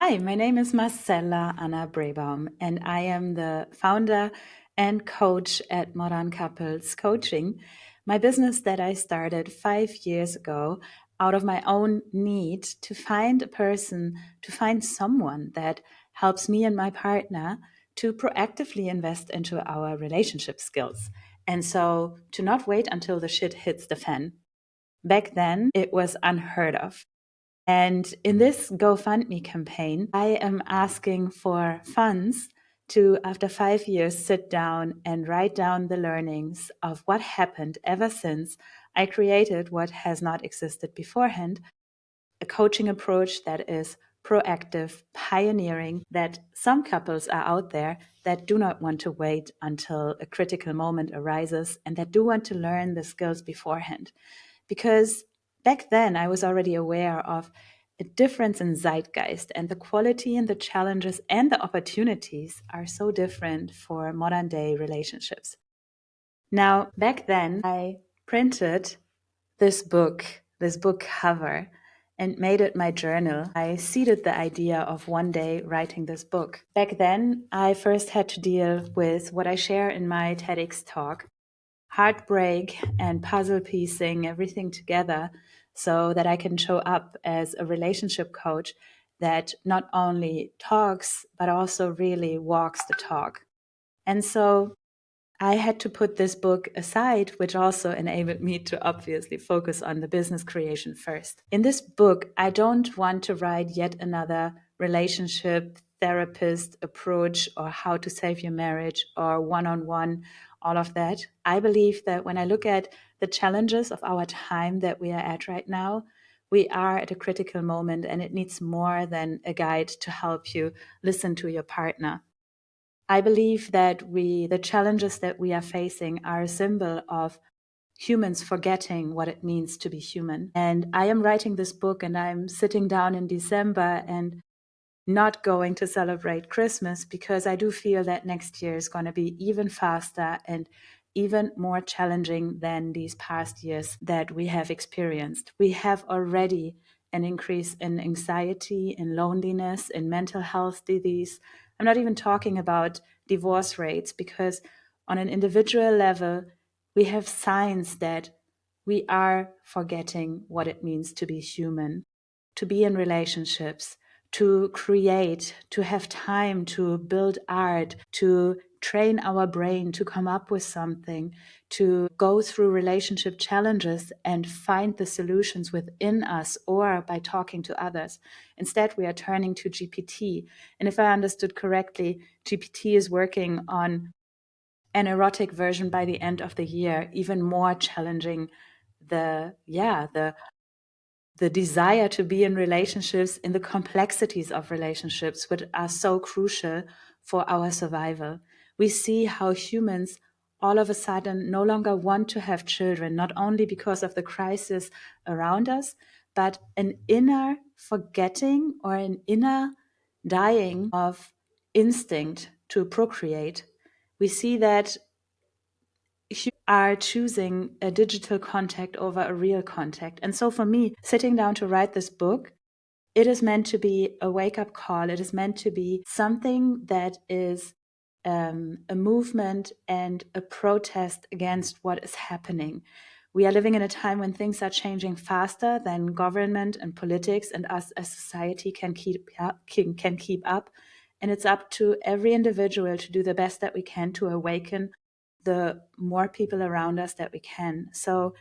Hi, my name is Marcella Anna Brebaum, and I am the founder and coach at Modern Couples Coaching, my business that I started 5 years ago out of my own need to find a person, to find someone that helps me and my partner to proactively invest into our relationship skills. And so to not wait until the shit hits the fan. Back then, it was unheard of. And in this GoFundMe campaign, I am asking for funds to, after 5 years, sit down and write down the learnings of what happened ever since I created what has not existed beforehand, a coaching approach that is proactive, pioneering, that some couples are out there that do not want to wait until a critical moment arises and that do want to learn the skills beforehand. Because back then I was already aware of a difference in zeitgeist, and the quality and the challenges and the opportunities are so different for modern day relationships. Now, back then I printed this book cover, and made it my journal. I seeded the idea of one day writing this book. Back then, I first had to deal with what I share in my TEDx talk, heartbreak and puzzle piecing everything together so that I can show up as a relationship coach that not only talks, but also really walks the talk. And so I had to put this book aside, which also enabled me to obviously focus on the business creation first. In this book, I don't want to write yet another relationship therapist approach or how to save your marriage or one-on-one, all of that. I believe that when I look at the challenges of our time that we are at right now, we are at a critical moment, and it needs more than a guide to help you listen to your partner. I believe that the challenges that we are facing are a symbol of humans forgetting what it means to be human. And I am writing this book, and I'm sitting down in December and not going to celebrate Christmas because I do feel that next year is going to be even faster and even more challenging than these past years that we have experienced. We have already an increase in anxiety, in loneliness, in mental health disease. I'm not even talking about divorce rates, because on an individual level, we have signs that we are forgetting what it means to be human, to be in relationships, to create, to have time to build art, to train our brain to come up with something, to go through relationship challenges and find the solutions within us or by talking to others. Instead, we are turning to GPT. And if I understood correctly, GPT is working on an erotic version by the end of the year, even more challenging the desire to be in relationships, in the complexities of relationships, which are so crucial for our survival. We see how humans all of a sudden no longer want to have children, not only because of the crisis around us, but an inner forgetting or an inner dying of instinct to procreate. We see that you are choosing a digital contact over a real contact. And so for me, sitting down to write this book, it is meant to be a wake-up call. It is meant to be something that is a movement and a protest against what is happening. We are living in a time when things are changing faster than government and politics and us as society can keep up. And it's up to every individual to do the best that we can to awaken the more people around us that we can. So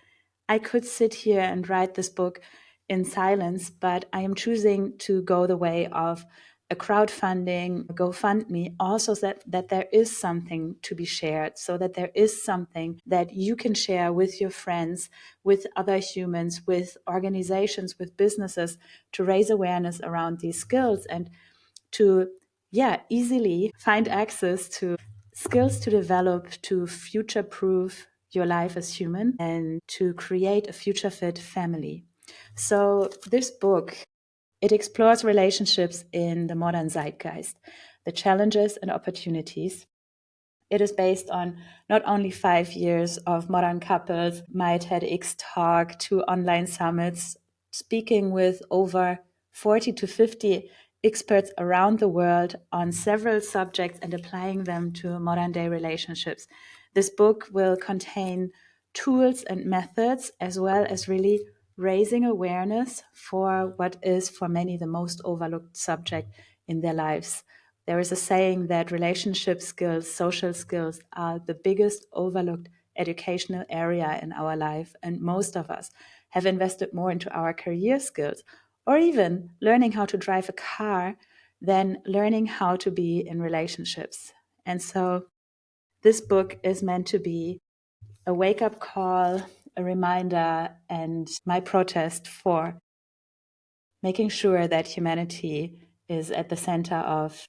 I could sit here and write this book in silence, but I am choosing to go the way of a crowdfunding, a GoFundMe, also that there is something to be shared, so that there is something that you can share with your friends, with other humans, with organizations, with businesses, to raise awareness around these skills and to easily find access to skills to develop to future-proof your life as human and to create a future-fit family. So this book, it explores relationships in the modern zeitgeist, the challenges and opportunities. It is based on not only 5 years of modern couples, my TEDx talk, 2 online summits, speaking with over 40 to 50 experts around the world on several subjects and applying them to modern day relationships. This book will contain tools and methods, as well as really raising awareness for what is for many the most overlooked subject in their lives. There is a saying that relationship skills, social skills are the biggest overlooked educational area in our life, and most of us have invested more into our career skills or even learning how to drive a car than learning how to be in relationships. And so this book is meant to be a wake-up call, a reminder, and my protest for making sure that humanity is at the center of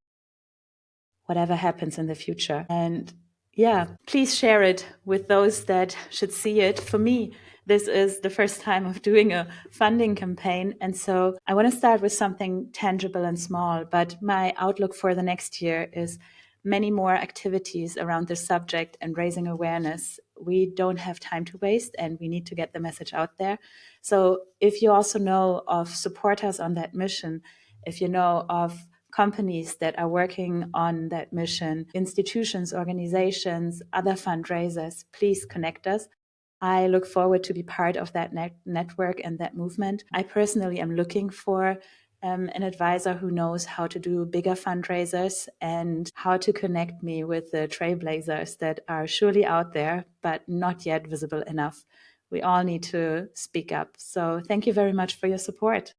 whatever happens in the future. And yeah, please share it with those that should see it. For me, this is the first time of doing a funding campaign. And so I want to start with something tangible and small, but my outlook for the next year is many more activities around this subject and raising awareness. We don't have time to waste and we need to get the message out there. So if you also know of supporters on that mission, if you know of companies that are working on that mission, institutions, organizations, other fundraisers, please connect us. I look forward to be part of that network and that movement. I personally am looking for an advisor who knows how to do bigger fundraisers and how to connect me with the trailblazers that are surely out there, but not yet visible enough. We all need to speak up. So thank you very much for your support.